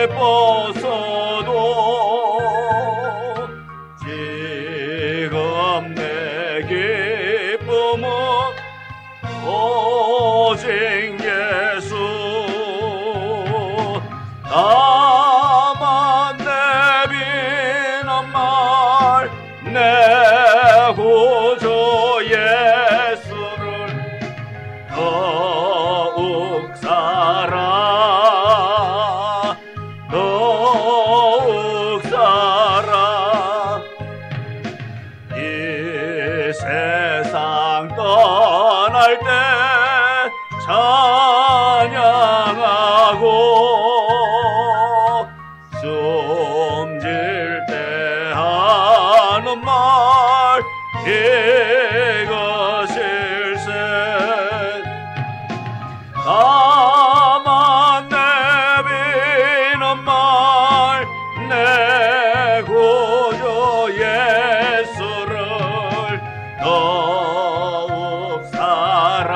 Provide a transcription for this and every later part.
기뻤어도 지금 내 기쁨은 오직 예수. 나만 내비는 말 내 구주 예수를 더욱 살아 더욱 살아. 이 세상 떠날 때 찬양하고 숨질 때 하는 말 이것일세. 나만 내비는 말 내 구주 예수를 더욱 살아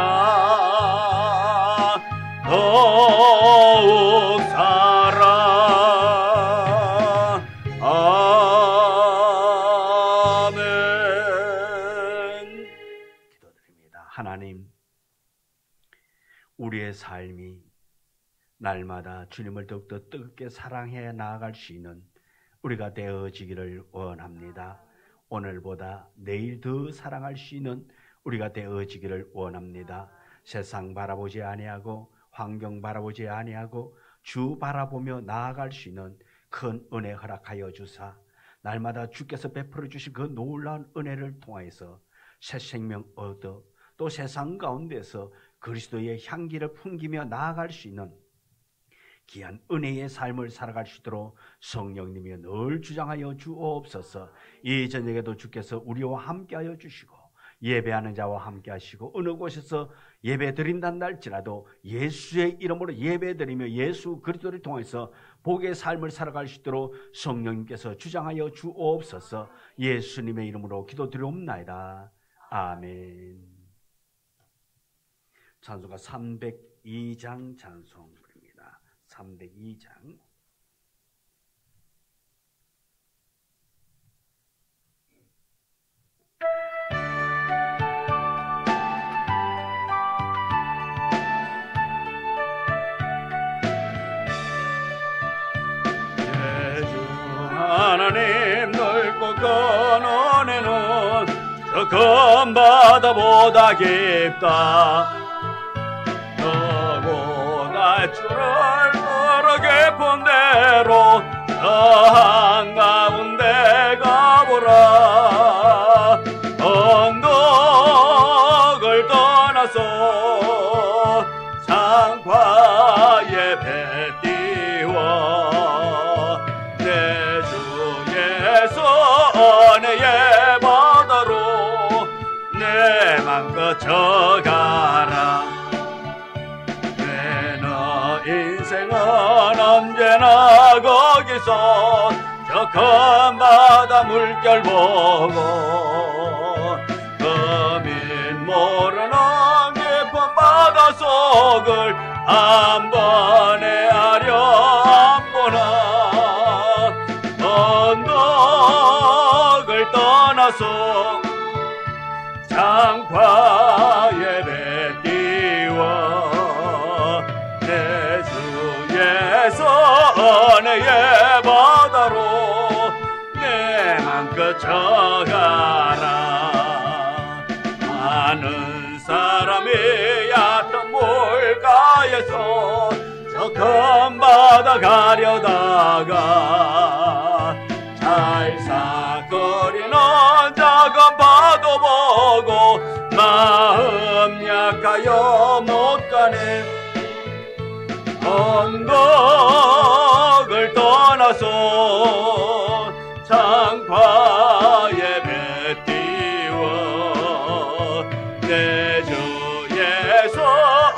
더욱 살아. 아멘. 기도드립니다. 하나님, 우리의 삶이 날마다 주님을 더욱더 뜨겁게 사랑해 나아갈 수 있는 우리가 되어지기를 원합니다. 오늘보다 내일 더 사랑할 수 있는 우리가 되어지기를 원합니다. 세상 바라보지 아니하고 환경 바라보지 아니하고 주 바라보며 나아갈 수 있는 큰 은혜 허락하여 주사, 날마다 주께서 베풀어 주신 그 놀라운 은혜를 통하여서 새 생명 얻어 또 세상 가운데서 그리스도의 향기를 풍기며 나아갈 수 있는 귀한 은혜의 삶을 살아갈 수 있도록 성령님이 늘 주장하여 주옵소서. 이 저녁에도 주께서 우리와 함께하여 주시고 예배하는 자와 함께하시고 어느 곳에서 예배 드린다는 날지라도 예수의 이름으로 예배드리며 예수 그리스도를 통해서 복의 삶을 살아갈 수 있도록 성령님께서 주장하여 주옵소서. 예수님의 이름으로 기도드리옵나이다. 아멘. 찬송가 302장 찬송입니다. 302장. 하나님 넓고 큰 은혜는 저 큰 바다보다 깊다. 너고 날 줄을 걸어 깊은 대로 저 한가운데 가보라. 언덕을 떠나서 창과에 배 띄워 내 주 예수 은혜의 바다로 내 맘 그쳐가라. 인생은 언제나 거기서 저 큰 바다 물결 보고 거민 모르는 깊은 바다 속을 한 번에 하려 안 보나. 언덕을 떠나서 장파에 배 띄워 내 주 예수 은혜의 바다로 내 맘 그쳐가라. 많은 사람이 얕은 물가에서 저 큰 바다 가려다가 찰싹거리는 작은 파도 보고 마음 약하여 못 가네. 언덕을 떠나서 창파에 배 띄워 내 주 예수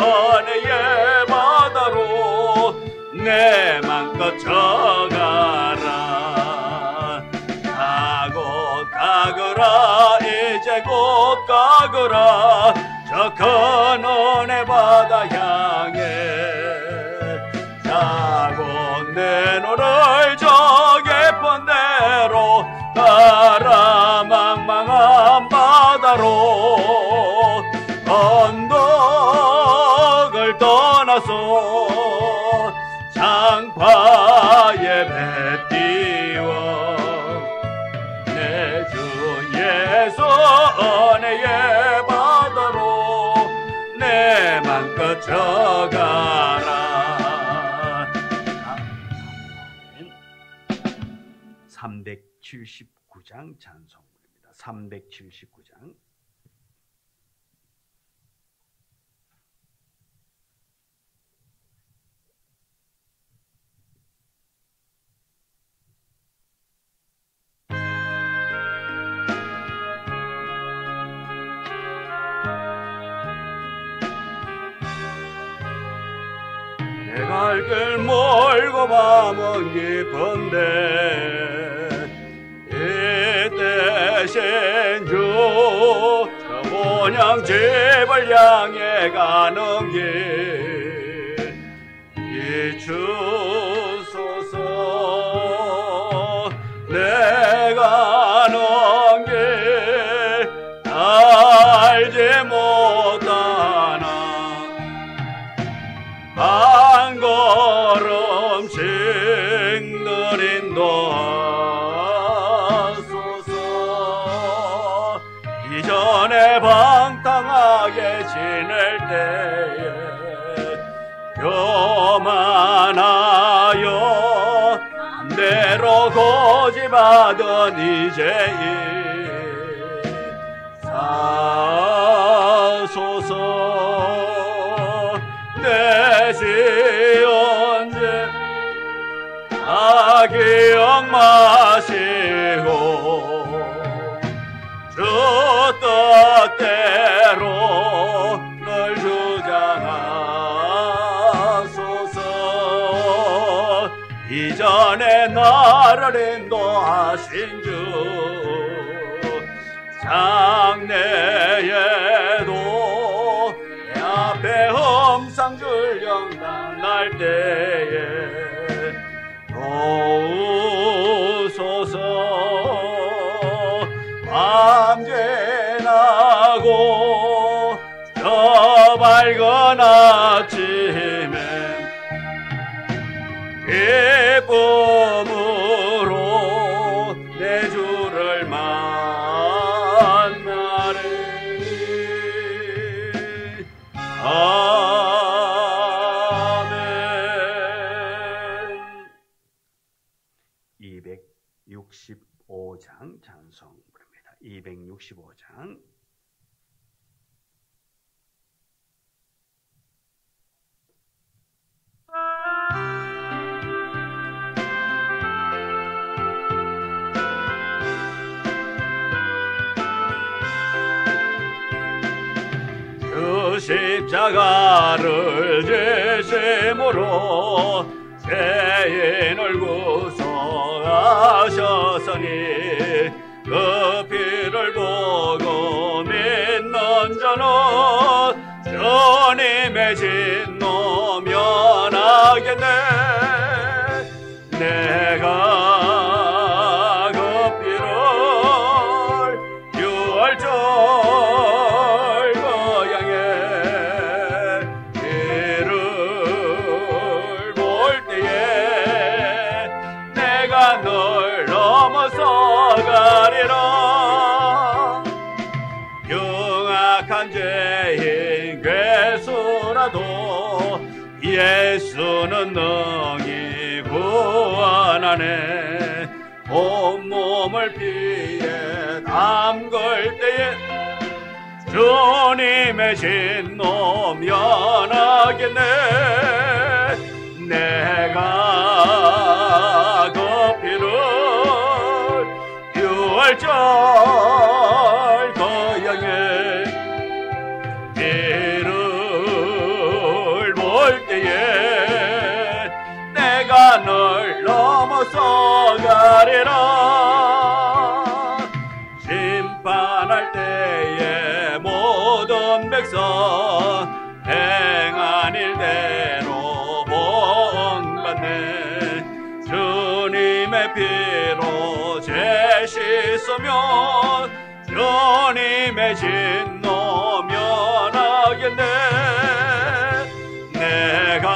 은혜의 바다로 내 맘껏 쳐가라. 가고 가거라 이제 곧 가거라. 저 큰 은혜 바다 향해 자고 내놓은 379장 찬송입니다. 379장. 갈 길 멀고 밤은 깊은데 이때신 주 저 본향 집을 향해 가는 길 비추소서. 내가 가는 길 알지 못하나 한 걸음씩 늘 인도하소서. 이전에 방탕하게 지낼 때에 교만하여 맘대로 고집하던 이제일 사소서. 내 시온제 다 기억 마시고 주 뜻대로 널 주장하소서. 이전에 나를 인도하신 주 장래에도 내 앞에 험상줄 영당 날 때에 도우소서. 밤지나고 저 밝은 아침에 기쁨으로 내 주를 만나리. 아멘. 265장 찬송 부릅니다. 265장. 그 십자가를 지심으로 죄인을 구속하셨으니 그 피를 보고 믿는 자는 주님의 진노 면하겠네. 내가 그 피를 유월절 고향에 피를 볼 때에 내가 널 넘어서 가리라. 흉악한 죄인 괴수라도 예수는 능히 구원하네. 온몸을 피에 담글 때에 주님의 진노 면하겠네. 내가 그 피를 유월절 고향에 피를 볼 때에 내가 널 넘어서 가리라. 심판할 때에 모든 백성 행한 일대로 본받네. 주님의 피로 죄 씻으면 주님의 진노 면하겠네. 내가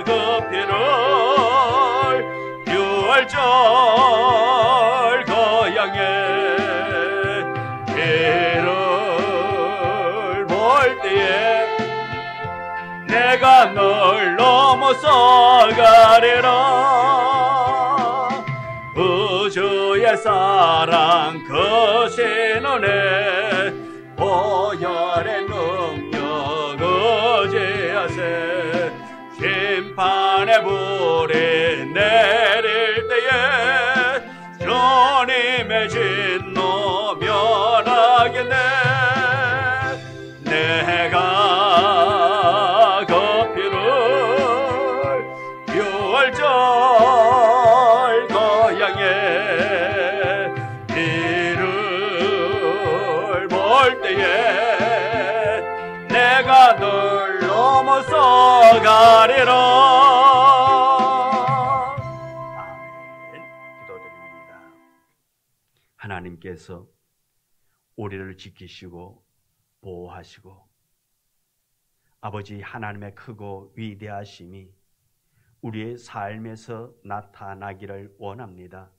그 피를 유월절 고향에 피를 볼 때에 내가 널 넘어서 가리라. 사랑 거센 은혜 보혈의 능력 의지하세 심판의 불이 내릴 때에 주님의 진노 면하겠네 내가 그 피를 유월절 고향에 이를 볼 때에 내가 널 넘어서 가리라. 아멘. 기도드립니다. 하나님께서 우리를 지키시고 보호하시고 아버지 하나님의 크고 위대하심이 우리의 삶에서 나타나기를 원합니다.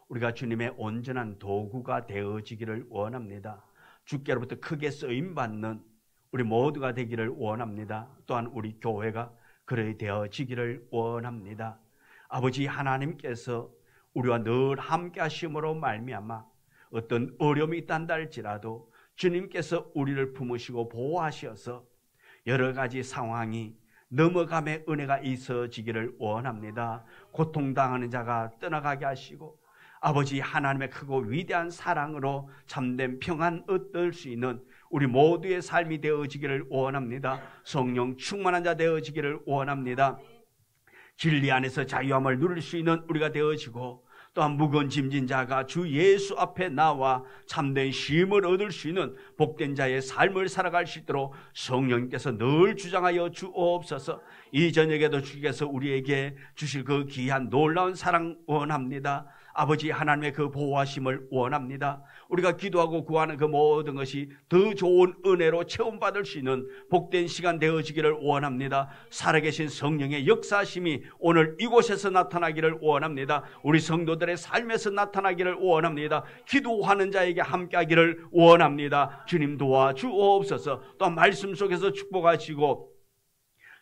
우리가 주님의 온전한 도구가 되어지기를 원합니다. 주께로부터 크게 쓰임받는 우리 모두가 되기를 원합니다. 또한 우리 교회가 그래 되어지기를 원합니다. 아버지 하나님께서 우리와 늘 함께 하심으로 말미암아 어떤 어려움이 있단다 할지라도 주님께서 우리를 품으시고 보호하셔서 여러 가지 상황이 넘어감의 은혜가 있어지기를 원합니다. 고통당하는 자가 떠나가게 하시고 아버지 하나님의 크고 위대한 사랑으로 참된 평안 얻을 수 있는 우리 모두의 삶이 되어지기를 원합니다. 성령 충만한 자 되어지기를 원합니다. 진리 안에서 자유함을 누릴 수 있는 우리가 되어지고 또한 무거운 짐진 자가 주 예수 앞에 나와 참된 쉼을 얻을 수 있는 복된 자의 삶을 살아갈 수 있도록 성령님께서 늘 주장하여 주옵소서. 이 저녁에도 주께서 우리에게 주실 그 귀한 놀라운 사랑 원합니다. 아버지 하나님의 그 보호하심을 원합니다. 우리가 기도하고 구하는 그 모든 것이 더 좋은 은혜로 체험받을 수 있는 복된 시간 되어지기를 원합니다. 살아계신 성령의 역사심이 오늘 이곳에서 나타나기를 원합니다. 우리 성도들의 삶에서 나타나기를 원합니다. 기도하는 자에게 함께하기를 원합니다. 주님 도와주옵소서. 또 말씀 속에서 축복하시고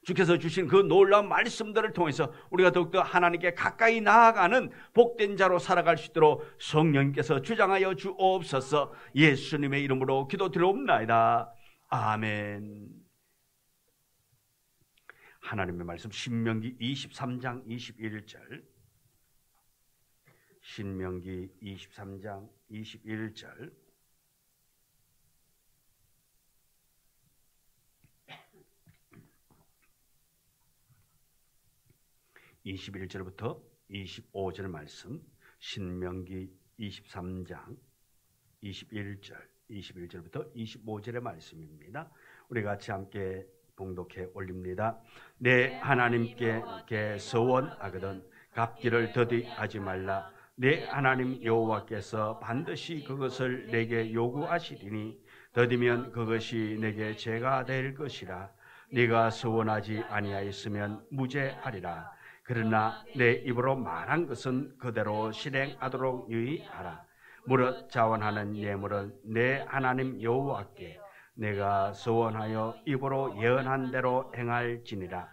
주께서 주신 그 놀라운 말씀들을 통해서 우리가 더욱더 하나님께 가까이 나아가는 복된 자로 살아갈 수 있도록 성령님께서 주장하여 주옵소서. 예수님의 이름으로 기도드리옵나이다. 아멘. 하나님의 말씀 신명기 23장 21절 신명기 23장 21절 21절부터 25절 말씀 신명기 23장 21절부터 25절의 말씀입니다. 우리 같이 함께 봉독해 올립니다. 내 하나님께 서원하거든 갚기를 더디하지 말라. 내 하나님 여호와께서 반드시 그것을 내게 요구하시리니 더디면 그것이 내게 죄가 될 것이라. 네가 서원하지 아니하였으면 무죄하리라. 그러나 내 입으로 말한 것은 그대로 실행하도록 유의하라. 무릇 자원하는 예물은 내 하나님 여호와께 내가 서원하여 입으로 예언한 대로 행할지니라.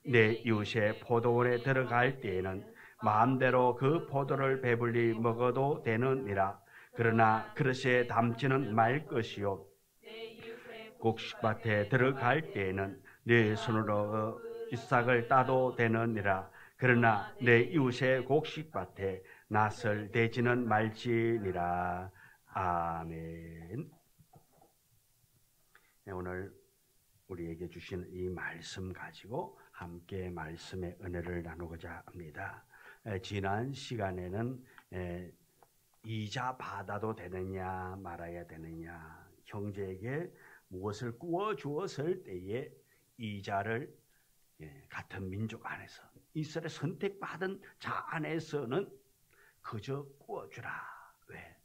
내 이웃의 포도원에 들어갈 때에는 마음대로 그 포도를 배불리 먹어도 되느니라. 그러나 그릇에 담지는 말 것이요 곡식밭에 들어갈 때에는 내 손으로 잎삭을 따도 되느니라. 그러나 내 이웃의 곡식밭에 낫을 대지는 말지니라. 아멘. 오늘 우리에게 주신 이 말씀 가지고 함께 말씀의 은혜를 나누고자 합니다. 지난 시간에는 이자 받아도 되느냐 말아야 되느냐, 형제에게 무엇을 구워 주었을 때에 이자를 같은 민족 안에서 이스라엘 선택받은 자 안에서는 그저 구워주라. 왜?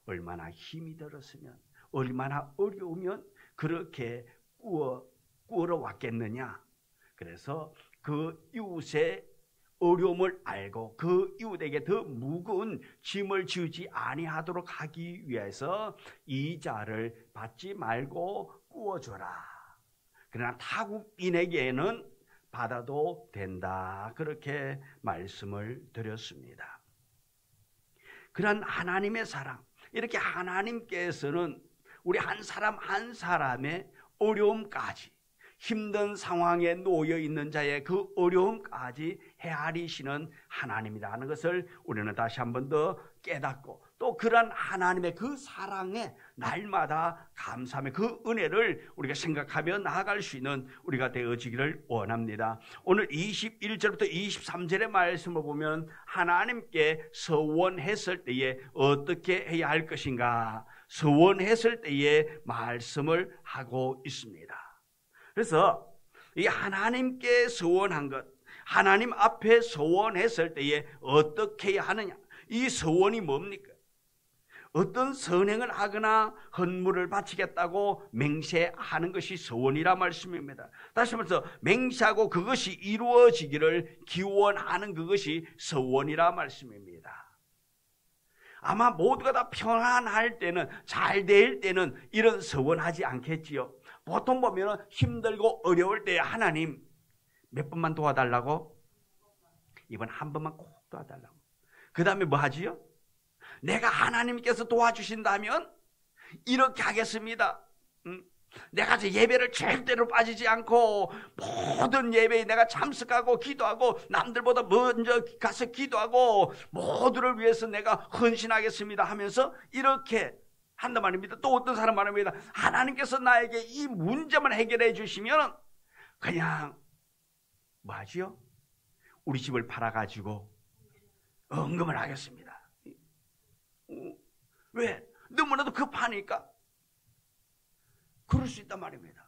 얼마나 힘이 들었으면, 얼마나 어려우면 그렇게 구우러 왔겠느냐. 그래서 그 이웃의 어려움을 알고 그 이웃에게 더 무거운 짐을 지우지 아니하도록 하기 위해서 이자를 받지 말고 구워줘라. 그러나 타국인에게는 받아도 된다. 그렇게 말씀을 드렸습니다. 그런 하나님의 사랑, 이렇게 하나님께서는 우리 한 사람 한 사람의 어려움까지, 힘든 상황에 놓여 있는 자의 그 어려움까지 헤아리시는 하나님이라는 것을 우리는 다시 한 번 더 깨닫고, 또 그런 하나님의 그 사랑에 날마다 감사하며 그 은혜를 우리가 생각하며 나아갈 수 있는 우리가 되어지기를 원합니다. 오늘 21절부터 23절의 말씀을 보면 하나님께 서원했을 때에 어떻게 해야 할 것인가, 서원했을 때에 말씀을 하고 있습니다. 그래서 이 하나님께 서원한 것, 하나님 앞에 서원했을 때에 어떻게 해야 하느냐, 이 서원이 뭡니까? 어떤 선행을 하거나 헌물을 바치겠다고 맹세하는 것이 서원이라 말씀입니다. 다시 말해서 맹세하고 그것이 이루어지기를 기원하는 그것이 서원이라 말씀입니다. 아마 모두가 다 편안할 때는, 잘 될 때는 이런 서원하지 않겠지요. 보통 보면 힘들고 어려울 때 하나님 몇 번만 도와달라고? 이번 한 번만 꼭 도와달라고. 그 다음에 뭐 하지요? 내가 하나님께서 도와주신다면 이렇게 하겠습니다. 내가 제 예배를 절대로 빠지지 않고 모든 예배에 내가 참석하고 기도하고 남들보다 먼저 가서 기도하고 모두를 위해서 내가 헌신하겠습니다 하면서 이렇게 한단 말입니다. 또 어떤 사람 말합니다. 하나님께서 나에게 이 문제만 해결해 주시면 그냥 뭐 하지요? 우리 집을 팔아가지고 헌금을 하겠습니다. 왜? 너무나도 급하니까. 그럴 수 있단 말입니다.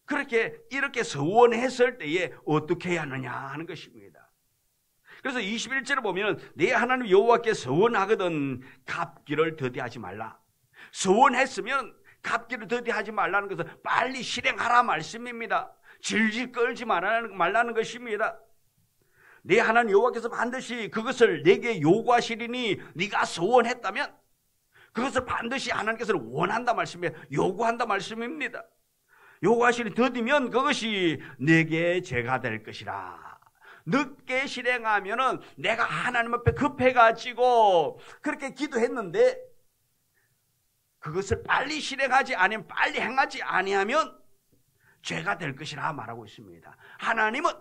그렇게 이렇게 서원했을 때에 어떻게 해야 하느냐 하는 것입니다. 그래서 21절을 보면 내 하나님 여호와께 서원하거든 갚기를 더디하지 말라. 서원했으면 갚기를 더디하지 말라는 것은 빨리 실행하라 말씀입니다. 질질 끌지 말라는 것입니다. 내 하나님 여호와께서 반드시 그것을 내게 요구하시리니 네가 서원했다면 그것을 반드시 하나님께서는 원한다 말씀이에요. 요구한다 말씀입니다. 요구하시니 더디면 그것이 내게 죄가 될 것이라. 늦게 실행하면은 내가 하나님 앞에 급해가지고 그렇게 기도했는데 그것을 빨리 실행하지 아니면 빨리 행하지 아니하면 죄가 될 것이라 말하고 있습니다. 하나님은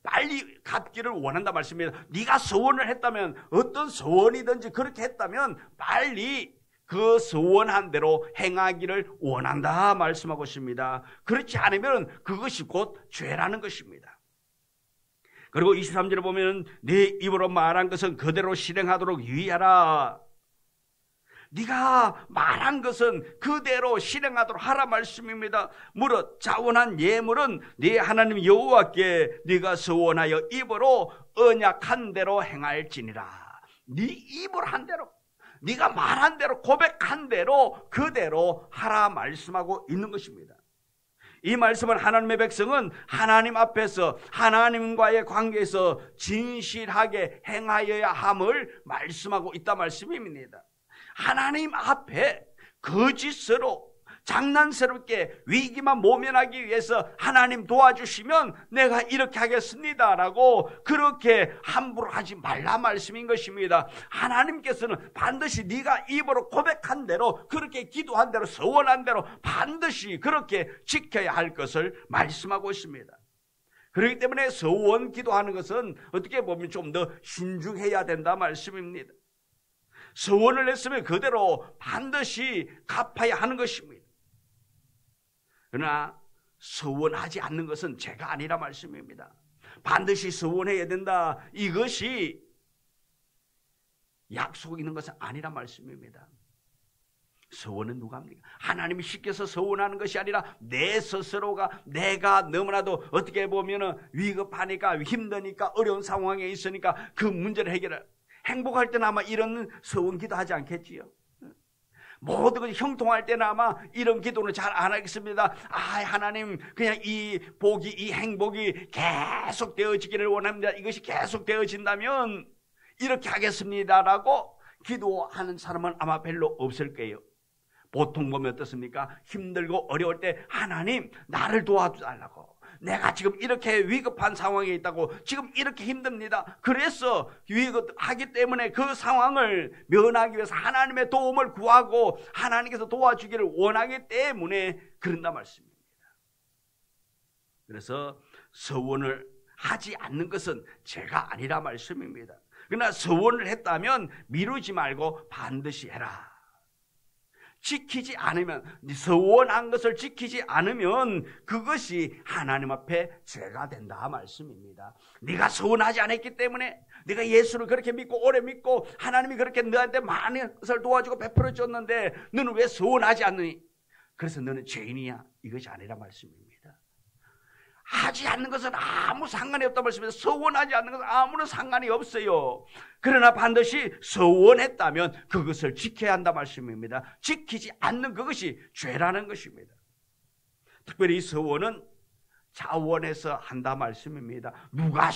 빨리 갚기를 원한다 말씀입니다. 네가 서원을 했다면, 어떤 서원이든지 그렇게 했다면 빨리 그 서원한 대로 행하기를 원한다 말씀하고 있습니다. 그렇지 않으면 그것이 곧 죄라는 것입니다. 그리고 23절에 보면 네 입으로 말한 것은 그대로 실행하도록 유의하라. 네가 말한 것은 그대로 실행하도록 하라 말씀입니다. 무릇 자원한 예물은 네 하나님 여호와께 네가 서원하여 입으로 언약한 대로 행할지니라. 네 입으로 한 대로, 네가 말한 대로, 고백한 대로 그대로 하라 말씀하고 있는 것입니다. 이 말씀은 하나님의 백성은 하나님 앞에서 하나님과의 관계에서 진실하게 행하여야 함을 말씀하고 있다 말씀입니다. 하나님 앞에 거짓으로 장난스럽게 위기만 모면하기 위해서 하나님 도와주시면 내가 이렇게 하겠습니다라고 그렇게 함부로 하지 말라 말씀인 것입니다. 하나님께서는 반드시 네가 입으로 고백한 대로, 그렇게 기도한 대로, 서원한 대로 반드시 그렇게 지켜야 할 것을 말씀하고 있습니다. 그렇기 때문에 서원 기도하는 것은 어떻게 보면 좀 더 신중해야 된다 말씀입니다. 서원을 했으면 그대로 반드시 갚아야 하는 것입니다. 그러나 서원하지 않는 것은 죄가 아니라 말씀입니다. 반드시 서원해야 된다, 이것이 약속이 있는 것은 아니라 말씀입니다. 서원은 누가 합니까? 하나님이 시켜서 서원하는 것이 아니라 내 스스로가, 내가 너무나도 어떻게 보면 위급하니까, 힘드니까, 어려운 상황에 있으니까 그 문제를 해결할, 행복할 때는 아마 이런 서원 기도 하지 않겠지요. 모든 것이 형통할 때는 아마 이런 기도는 잘 안 하겠습니다. 하나님, 그냥 이 복이, 이 행복이 계속 되어지기를 원합니다. 이것이 계속 되어진다면 이렇게 하겠습니다라고 기도하는 사람은 아마 별로 없을 거예요. 보통 보면 어떻습니까? 힘들고 어려울 때 하나님 나를 도와달라고, 내가 지금 이렇게 위급한 상황에 있다고, 지금 이렇게 힘듭니다. 그래서 위급하기 때문에 그 상황을 면하기 위해서 하나님의 도움을 구하고 하나님께서 도와주기를 원하기 때문에 그런다 말씀입니다. 그래서 서원을 하지 않는 것은 죄가 아니라 말씀입니다. 그러나 서원을 했다면 미루지 말고 반드시 해라. 지키지 않으면, 서원한 것을 지키지 않으면 그것이 하나님 앞에 죄가 된다 말씀입니다. 네가 서원하지 않았기 때문에, 네가 예수를 그렇게 믿고 오래 믿고 하나님이 그렇게 너한테 많은 것을 도와주고 베풀어 줬는데 너는 왜 서원하지 않느니? 그래서 너는 죄인이야. 이것이 아니라 말씀입니다. 하지 않는 것은 아무 상관이 없다 말씀입니다. 서원하지 않는 것은 아무런 상관이 없어요. 그러나 반드시 서원했다면 그것을 지켜야 한다 말씀입니다. 지키지 않는 그것이 죄라는 것입니다. 특별히 서원은 자원해서 한다 말씀입니다. 누가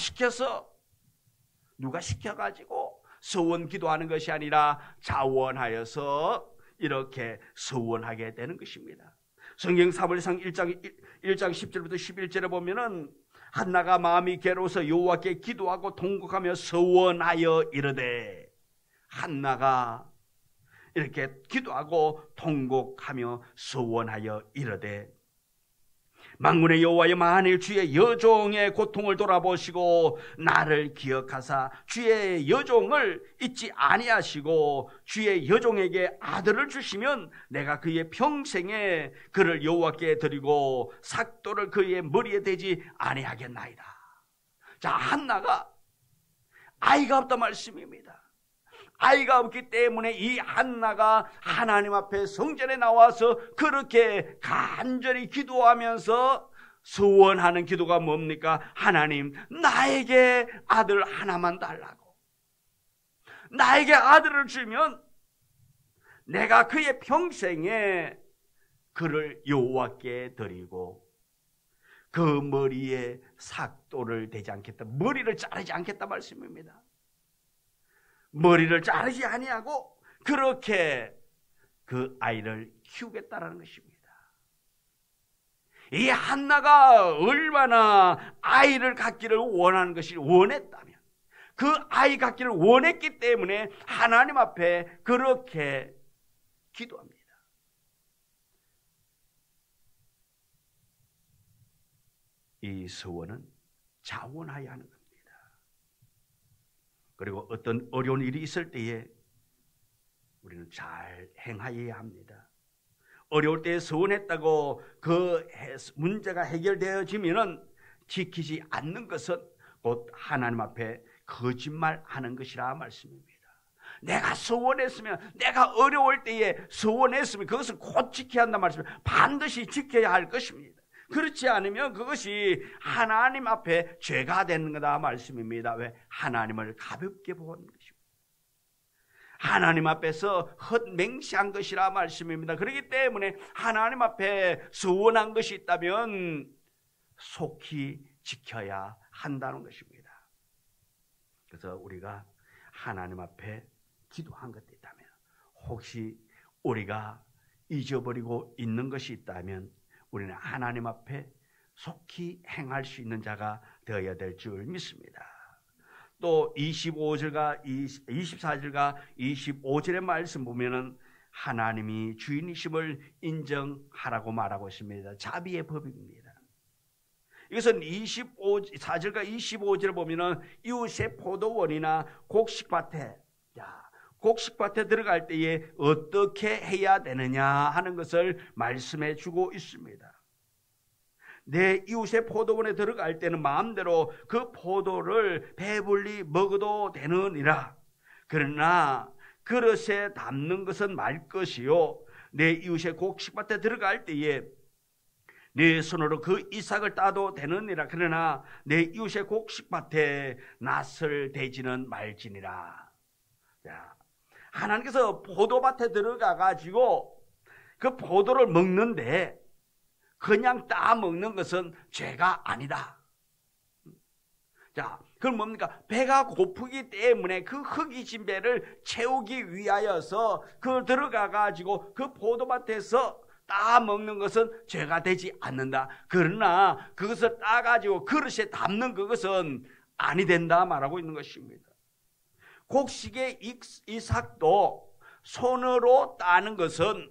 시켜가지고 서원 기도하는 것이 아니라 자원하여서 이렇게 서원하게 되는 것입니다. 성경 사무엘상 1장 10절부터 11절에 보면은 한나가 마음이 괴로워서 여호와께 기도하고 통곡하며 서원하여 이르되, 한나가 이렇게 기도하고 통곡하며 서원하여 이르되, 만군의 여호와여, 만일 주의 여종의 고통을 돌아보시고 나를 기억하사 주의 여종을 잊지 아니하시고 주의 여종에게 아들을 주시면 내가 그의 평생에 그를 여호와께 드리고 삭도를 그의 머리에 대지 아니하겠나이다. 자, 한나가 아이가 없다 말씀입니다. 아이가 없기 때문에 이 한나가 하나님 앞에 성전에 나와서 그렇게 간절히 기도하면서 소원하는 기도가 뭡니까? 하나님, 나에게 아들 하나만 달라고. 나에게 아들을 주면 내가 그의 평생에 그를 여호와께 드리고 그 머리에 삭도를 대지 않겠다. 머리를 자르지 않겠다 말씀입니다. 머리를 자르지 아니하고 그렇게 그 아이를 키우겠다라는 것입니다. 이 한나가 얼마나 아이를 갖기를 원하는 것이 원했다면, 그 아이 갖기를 원했기 때문에 하나님 앞에 그렇게 기도합니다. 이 서원은 자원하여야 하는 겁니다. 그리고 어떤 어려운 일이 있을 때에 우리는 잘 행하여야 합니다. 어려울 때에 서원했다고 그 문제가 해결되어지면은 지키지 않는 것은 곧 하나님 앞에 거짓말하는 것이라 말씀입니다. 내가 서원했으면, 내가 어려울 때에 서원했으면 그것을 곧 지켜야 한다 말씀입니다. 반드시 지켜야 할 것입니다. 그렇지 않으면 그것이 하나님 앞에 죄가 되는 거다 말씀입니다. 왜? 하나님을 가볍게 보는 것입니다. 하나님 앞에서 헛맹시한 것이라 말씀입니다. 그렇기 때문에 하나님 앞에 서원한 것이 있다면 속히 지켜야 한다는 것입니다. 그래서 우리가 하나님 앞에 기도한 것도 있다면, 혹시 우리가 잊어버리고 있는 것이 있다면 우리는 하나님 앞에 속히 행할 수 있는 자가 되어야 될 줄 믿습니다. 또 24절과 25절의 말씀 보면은 하나님이 주인이심을 인정하라고 말하고 있습니다. 자비의 법입니다. 이것은 24절과 25절을 보면은 이웃의 포도원이나 곡식밭에, 곡식밭에 들어갈 때에 어떻게 해야 되느냐 하는 것을 말씀해 주고 있습니다. 내 이웃의 포도원에 들어갈 때는 마음대로 그 포도를 배불리 먹어도 되느니라. 그러나 그릇에 담는 것은 말 것이요, 내 이웃의 곡식밭에 들어갈 때에 내 손으로 그 이삭을 따도 되느니라. 그러나 내 이웃의 곡식밭에 낫을 대지는 말지니라. 자, 하나님께서 포도밭에 들어가 가지고 그 포도를 먹는데 그냥 따 먹는 것은 죄가 아니다. 자, 그럼 뭡니까? 배가 고프기 때문에 그 허기진 배를 채우기 위하여서 그 들어가 가지고 그 포도밭에서 따먹는 것은 죄가 되지 않는다. 그러나 그것을 따가지고 그릇에 담는 그것은 아니 된다 말하고 있는 것입니다. 곡식의 이삭도 손으로 따는 것은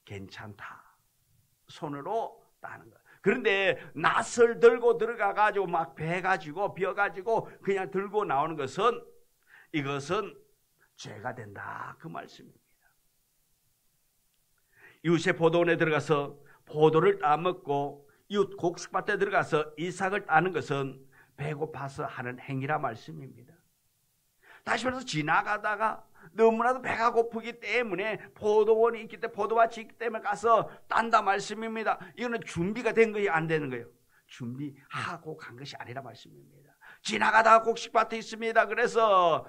괜찮다. 손으로 따는 것. 그런데 낫을 들고 들어가가지고 막 베가지고 비어가지고 그냥 들고 나오는 것은 이것은 죄가 된다. 그 말씀입니다. 이웃의 포도원에 들어가서 포도를 따먹고 이웃 곡식밭에 들어가서 이삭을 따는 것은 배고파서 하는 행위라 말씀입니다. 다시 말해서 지나가다가 너무나도 배가 고프기 때문에 포도원이 있기 때문에 포도밭이 있기 때문에 가서 딴다 말씀입니다. 이거는 준비가 된 거예요, 안 되는 거예요? 준비하고 간 것이 아니라 말씀입니다. 지나가다가 곡식밭에 있습니다. 그래서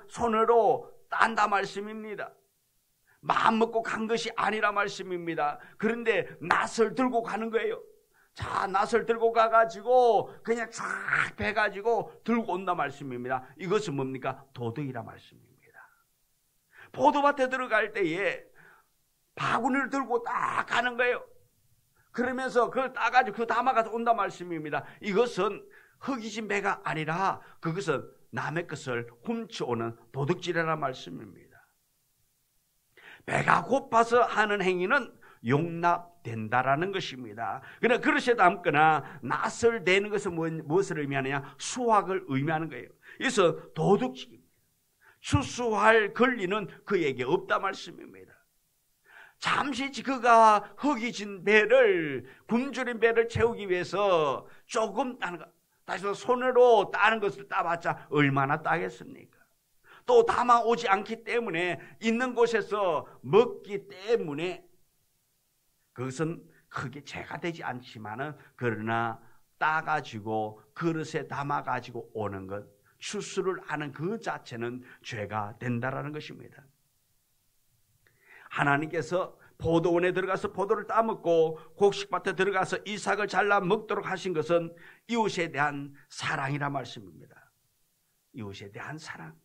손으로 딴다 말씀입니다. 마음 먹고 간 것이 아니라 말씀입니다. 그런데 낫을 들고 가는 거예요. 자, 낫을 들고 가가지고 그냥 쫙 베가지고 들고 온다 말씀입니다. 이것은 뭡니까? 도둑이라 말씀입니다. 포도밭에 들어갈 때에 바구니를 들고 딱 가는 거예요. 그러면서 그걸 따가지고 그 담아가서 온다 말씀입니다. 이것은 흙이진 배가 아니라 그것은 남의 것을 훔쳐오는 도둑질이라는 말씀입니다. 배가 고파서 하는 행위는 용납된다라는 것입니다. 그러나 그릇에 담거나 낫을 대는 것은 무엇을 의미하느냐? 수확을 의미하는 거예요. 그래서 도둑질입니다. 추수할 권리는 그에게 없다 말씀입니다. 잠시 그가 흙이 진 배를, 굶주린 배를 채우기 위해서 조금 따는 것, 다시 말해서 손으로 따는 것을 따봤자 얼마나 따겠습니까? 또 담아오지 않기 때문에 있는 곳에서 먹기 때문에 그것은 크게 죄가 되지 않지만은 그러나 따가지고 그릇에 담아가지고 오는 것, 추수를 하는 그 자체는 죄가 된다라는 것입니다. 하나님께서 포도원에 들어가서 포도를 따먹고 곡식밭에 들어가서 이삭을 잘라 먹도록 하신 것은 이웃에 대한 사랑이라 말씀입니다. 이웃에 대한 사랑.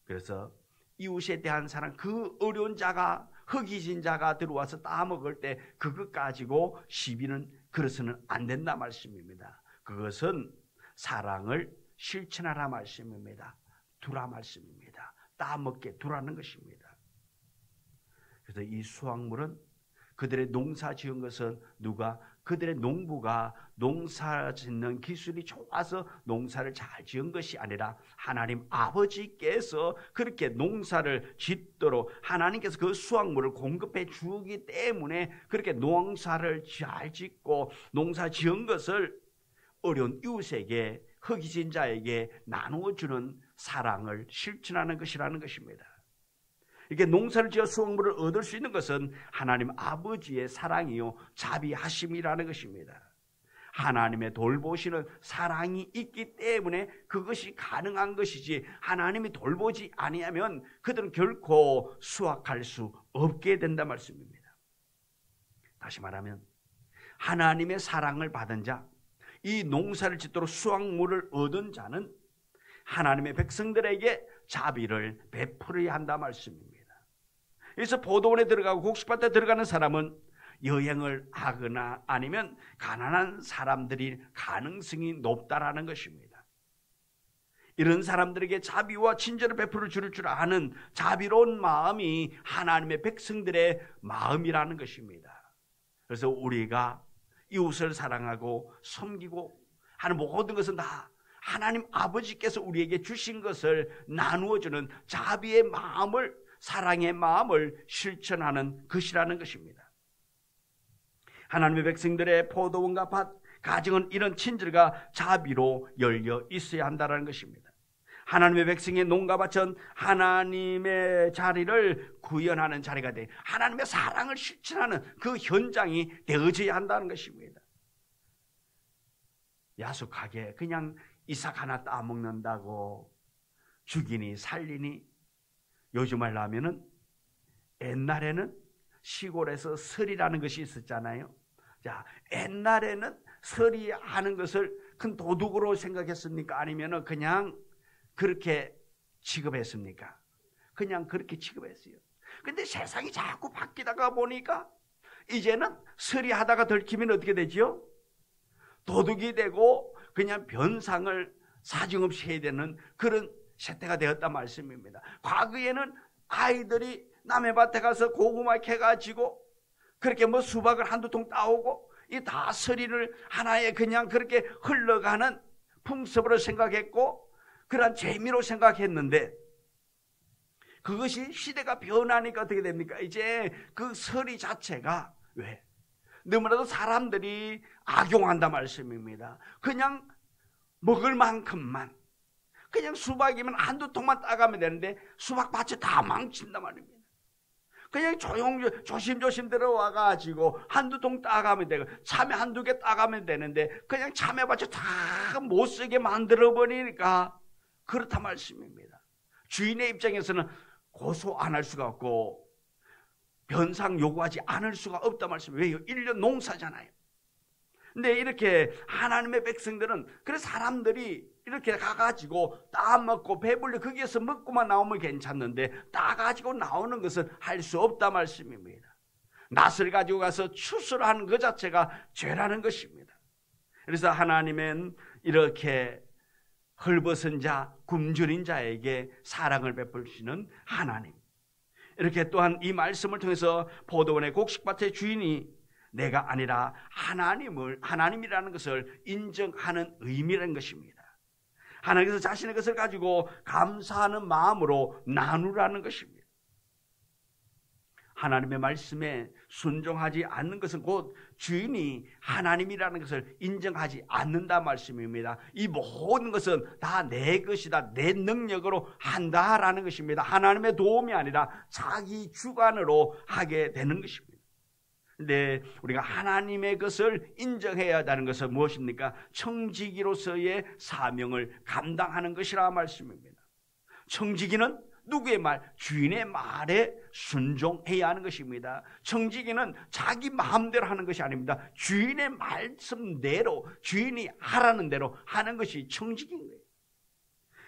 그래서 이웃에 대한 사랑, 그 어려운 자가, 흙이진 자가 들어와서 따먹을 때 그것 가지고 시비는 그래서는 안 된다 말씀입니다. 그것은 사랑을 실천하라 말씀입니다. 두라 말씀입니다. 따먹게 두라는 것입니다. 그래서 이 수확물은 그들의 농사 지은 것은 누가? 그들의 농부가 농사 짓는 기술이 좋아서 농사를 잘 지은 것이 아니라 하나님 아버지께서 그렇게 농사를 짓도록 하나님께서 그 수확물을 공급해 주기 때문에 그렇게 농사를 잘 짓고 농사 지은 것을 어려운 이웃에게, 흙이진 자에게 나누어주는 사랑을 실천하는 것이라는 것입니다. 이렇게 농사를 지어 수확물을 얻을 수 있는 것은 하나님 아버지의 사랑이요 자비하심이라는 것입니다. 하나님의 돌보시는 사랑이 있기 때문에 그것이 가능한 것이지, 하나님이 돌보지 아니하면 그들은 결코 수확할 수 없게 된다 말씀입니다. 다시 말하면 하나님의 사랑을 받은 자, 이 농사를 짓도록 수확물을 얻은 자는 하나님의 백성들에게 자비를 베풀어야 한다 말씀입니다. 그래서 포도원에 들어가고 곡식밭에 들어가는 사람은 여행을 하거나 아니면 가난한 사람들일 가능성이 높다라는 것입니다. 이런 사람들에게 자비와 친절을 베풀어 줄 아는 자비로운 마음이 하나님의 백성들의 마음이라는 것입니다. 그래서 우리가 이웃을 사랑하고 섬기고 하는 모든 것은 다 하나님 아버지께서 우리에게 주신 것을 나누어주는 자비의 마음을, 사랑의 마음을 실천하는 것이라는 것입니다. 하나님의 백성들의 포도원과 밭, 가정은 이런 친절과 자비로 열려 있어야 한다는 것입니다. 하나님의 백성의 농가 밭은 하나님의 자리를 구현하는 자리가 돼 하나님의 사랑을 실천하는 그 현장이 되어져야 한다는 것입니다. 야속하게 그냥 이삭 하나 따먹는다고 죽이니 살리니, 요즘 말로 하면은 옛날에는 시골에서 설이라는 것이 있었잖아요. 자, 옛날에는 설이 하는 것을 큰 도둑으로 생각했습니까? 아니면은 그냥 그렇게 취급했습니까? 그냥 그렇게 취급했어요. 근데 세상이 자꾸 바뀌다가 보니까 이제는 서리하다가 들키면 어떻게 되지요? 도둑이 되고 그냥 변상을 사정없이 해야 되는 그런 세태가 되었단 말씀입니다. 과거에는 아이들이 남의 밭에 가서 고구마 캐가지고 그렇게 뭐 수박을 한두 통 따오고 이 다 서리를 하나의 그냥 그렇게 흘러가는 풍습으로 생각했고 그런 재미로 생각했는데, 그것이 시대가 변하니까 어떻게 됩니까? 이제 그 서리 자체가 왜? 너무나도 사람들이 악용한다 말씀입니다. 그냥 먹을 만큼만, 그냥 수박이면 한두 통만 따가면 되는데 수박밭이 다 망친단 말입니다. 그냥 조심조심 들어와가지고 한두 통 따가면 되고 참외 한두 개 따가면 되는데 그냥 참외밭이 다 못쓰게 만들어버리니까 그렇다 말씀입니다. 주인의 입장에서는 고소 안 할 수가 없고 변상 요구하지 않을 수가 없다 말씀이에요. 왜요? 1년 농사잖아요. 근데 이렇게 하나님의 백성들은, 그래서 사람들이 이렇게 가가지고 따먹고 배불리 거기에서 먹고만 나오면 괜찮는데 따가지고 나오는 것은 할 수 없다 말씀입니다. 낫을 가지고 가서 추수하는 것 자체가 죄라는 것입니다. 그래서 하나님은 이렇게 헐벗은 자, 굶주린 자에게 사랑을 베푸시는 하나님, 이렇게 또한 이 말씀을 통해서 포도원의 곡식밭의 주인이 내가 아니라 하나님이라는 것을 인정하는 의미라는 것입니다. 하나님께서 자신의 것을 가지고 감사하는 마음으로 나누라는 것입니다. 하나님의 말씀에 순종하지 않는 것은 곧 주인이 하나님이라는 것을 인정하지 않는다 말씀입니다. 이 모든 것은 다 내 것이다, 내 능력으로 한다라는 것입니다. 하나님의 도움이 아니라 자기 주관으로 하게 되는 것입니다. 근데 우리가 하나님의 것을 인정해야 한다는 것은 무엇입니까? 청지기로서의 사명을 감당하는 것이라 말씀입니다. 청지기는 누구의 말? 주인의 말에 순종해야 하는 것입니다. 청지기는 자기 마음대로 하는 것이 아닙니다. 주인의 말씀대로, 주인이 하라는 대로 하는 것이 청지기인 거예요.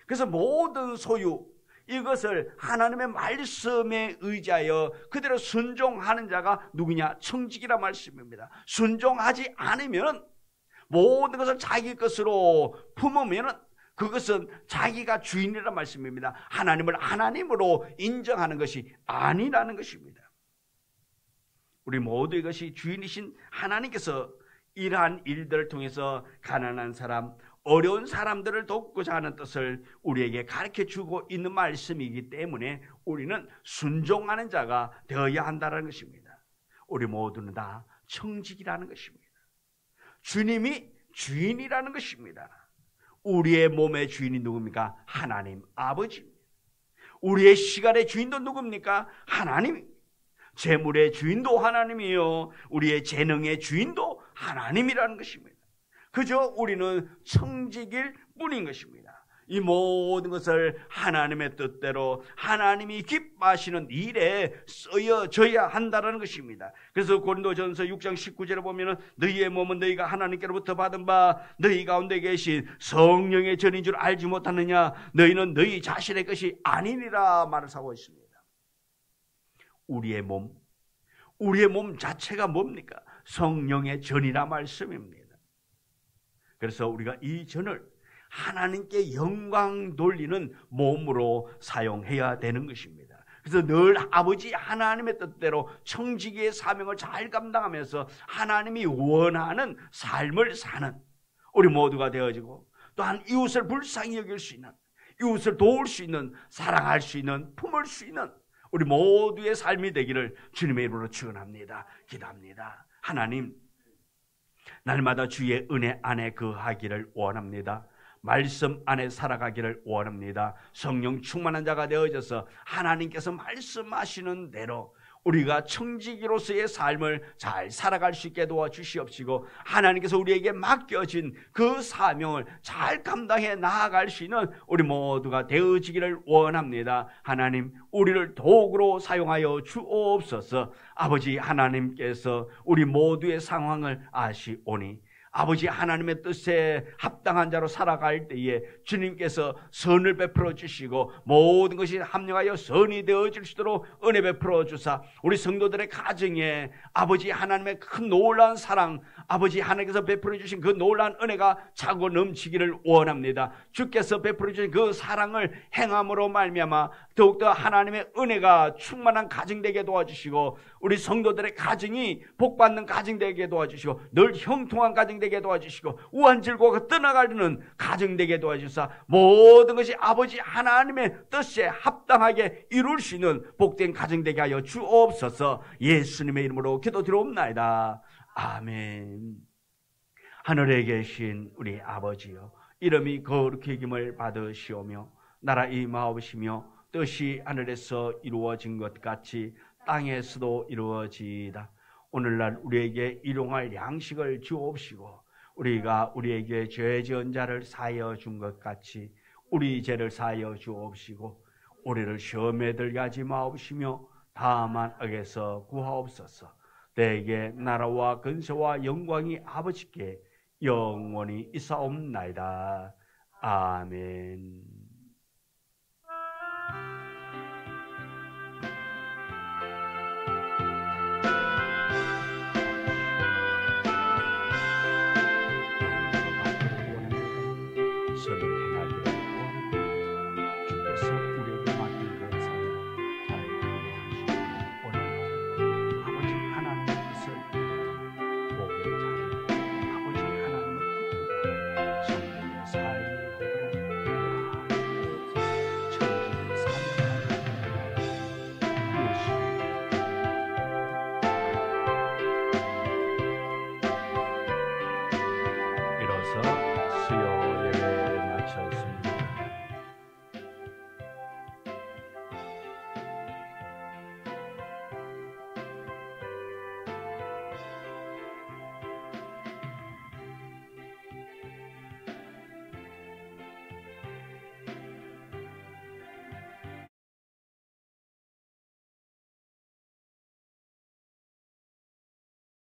그래서 모든 소유, 이것을 하나님의 말씀에 의지하여 그대로 순종하는 자가 누구냐? 청지기라 말씀입니다. 순종하지 않으면, 모든 것을 자기 것으로 품으면 그것은 자기가 주인이라는 말씀입니다. 하나님을 하나님으로 인정하는 것이 아니라는 것입니다. 우리 모두 이것이 주인이신 하나님께서 이러한 일들을 통해서 가난한 사람, 어려운 사람들을 돕고자 하는 뜻을 우리에게 가르쳐주고 있는 말씀이기 때문에 우리는 순종하는 자가 되어야 한다는 것입니다. 우리 모두는 다 청지기라는 것입니다. 주님이 주인이라는 것입니다. 우리의 몸의 주인이 누굽니까? 하나님 아버지입니다. 우리의 시간의 주인도 누굽니까? 하나님입니다. 재물의 주인도 하나님이요, 우리의 재능의 주인도 하나님이라는 것입니다. 그저 우리는 청지기일 뿐인 것입니다. 이 모든 것을 하나님의 뜻대로 하나님이 기뻐하시는 일에 쓰여져야 한다는 것입니다. 그래서 고린도전서 6장 19절에 보면 너희의 몸은 너희가 하나님께로부터 받은 바 너희 가운데 계신 성령의 전인 줄 알지 못하느냐? 너희는 너희 자신의 것이 아니니라 말을 하고 있습니다. 우리의 몸 자체가 뭡니까? 성령의 전이라 말씀입니다. 그래서 우리가 이 전을 하나님께 영광 돌리는 몸으로 사용해야 되는 것입니다. 그래서 늘 아버지 하나님의 뜻대로 청지기의 사명을 잘 감당하면서 하나님이 원하는 삶을 사는 우리 모두가 되어지고, 또한 이웃을 불쌍히 여길 수 있는, 이웃을 도울 수 있는, 사랑할 수 있는, 품을 수 있는 우리 모두의 삶이 되기를 주님의 이름으로 축원합니다. 기도합니다. 하나님, 날마다 주의 은혜 안에 거하기를 원합니다. 말씀 안에 살아가기를 원합니다. 성령 충만한 자가 되어져서 하나님께서 말씀하시는 대로 우리가 청지기로서의 삶을 잘 살아갈 수 있게 도와주시옵시고, 하나님께서 우리에게 맡겨진 그 사명을 잘 감당해 나아갈 수 있는 우리 모두가 되어지기를 원합니다. 하나님, 우리를 도구로 사용하여 주옵소서. 아버지 하나님께서 우리 모두의 상황을 아시오니 아버지 하나님의 뜻에 합당한 자로 살아갈 때에 주님께서 선을 베풀어 주시고 모든 것이 합력하여 선이 되어질 수 있도록 은혜 베풀어 주사 우리 성도들의 가정에 아버지 하나님의 큰 놀라운 사랑, 아버지 하나님께서 베풀어 주신 그 놀라운 은혜가 차고 넘치기를 원합니다. 주께서 베풀어 주신 그 사랑을 행함으로 말미암아 더욱더 하나님의 은혜가 충만한 가정 되게 도와주시고 우리 성도들의 가정이 복받는 가정 되게 도와주시고 늘 형통한 가정 되게 도와주시고 우한 즐거움과 떠나가려는 가정 되게 도와주사 모든 것이 아버지 하나님의 뜻에 합당하게 이룰 수 있는 복된 가정 되게 하여 주옵소서. 예수님의 이름으로 기도드리옵나이다. 아멘. 하늘에 계신 우리 아버지여, 이름이 거룩히 여김을 받으시오며 나라 임하옵시며 뜻이 하늘에서 이루어진 것 같이 땅에서도 이루어지이다. 오늘날 우리에게 일용할 양식을 주옵시고 우리가 우리에게 죄 지은 자를 사하여 준 것 같이 우리 죄를 사하여 주옵시고 우리를 시험에 들게 하지 마옵시며 다만 악에서 구하옵소서. 내게 나라와 근세와 영광이 아버지께 영원히 있사옵나이다. 아멘. 선을 행하기를 원합니다. 주께서 우리에게 맡긴 그 삶을 잘 이루어주시기 원합니다. 아버지 하나님의 뜻을 복의 자리, 아버지 하나님을 기쁘게 성령의 삶이 되도록 하옵소서. 천지의 사명하는 예수 이로써